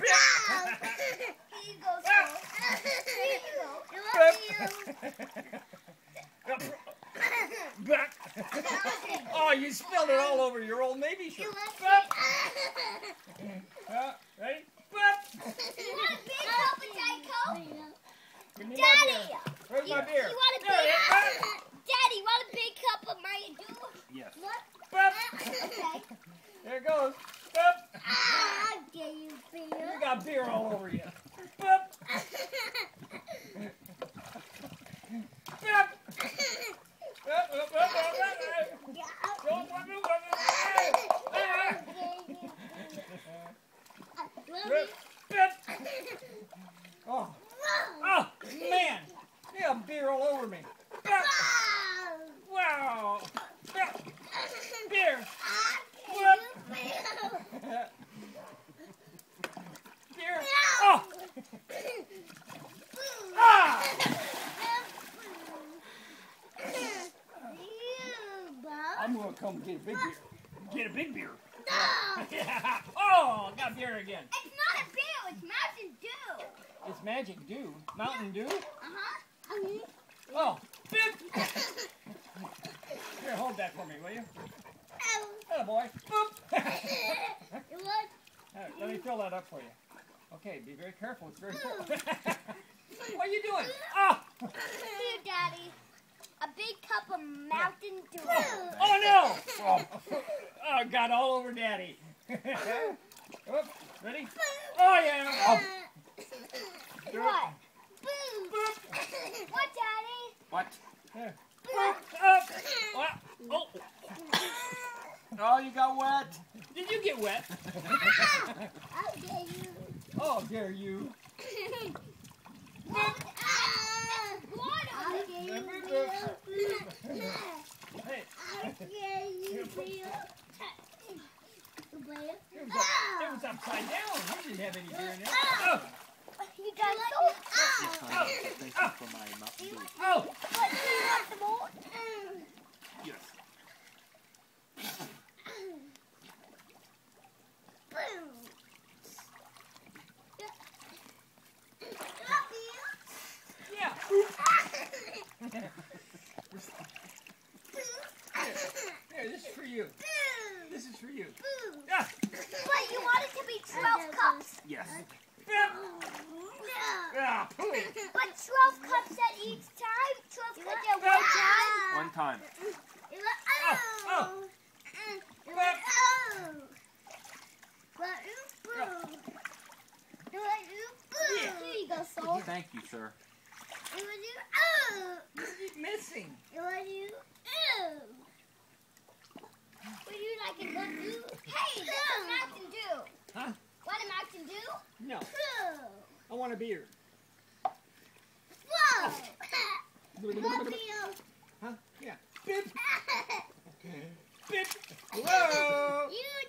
you go, Soul. Here you go. Oh, you spilled it all over your old Navy shirt. Ready? You want a big cup of Diet Coke? Give me my Daddy! beer. Where's my beer? You want a big Daddy, want a big cup of Mountain Dew? Yes. What? Okay. There it goes. I'll give you beer. You got beer all over you. Oh, oh, man. You got beer all over me. Wow. Beer. Beer. Oh. Ah. I'm going to come get a big beer. Get a big beer. Yeah. Oh, got beer again. It's not a beer, it's Mountain Dew. It's Magic Dew. Mountain Dew? Uh-huh. Oh, bip. Here, hold that for me, will you? Hello, boy. Boop. It was. Let me fill that up for you. Okay, be very careful. It's very full. What are you doing? Oh. Here, Daddy. A big cup of Mountain Dew. Oh no! Oh, got all over Daddy. Oops, ready? Oh yeah! Oh. What? Boop. What, Daddy? What? Boop. Oh. Oh, you got wet. Did you get wet? I'll get you. Oh, dare you. Water. I'll get you. Hey, I'll get you. it was upside down. You didn't have any beer in there. Oh. You got so. Thank you for my Mountain Dew. Oh. What, do you want some more? Yes. Boom. Yeah. Here, this is for you. This is for you. Yeah. But you want it to be 12 cups. Yes. Yeah. But 12 cups at each time? 12 cups at one time? One time. Here you go, Soul. Thank you, sir. Keep missing. Would you like a Mountain Dew? Hey, this is Mountain Dew. Huh? Want a Mountain Dew? No. I want a beer. Whoa! Huh? Yeah. Bip. Bip. Whoa. You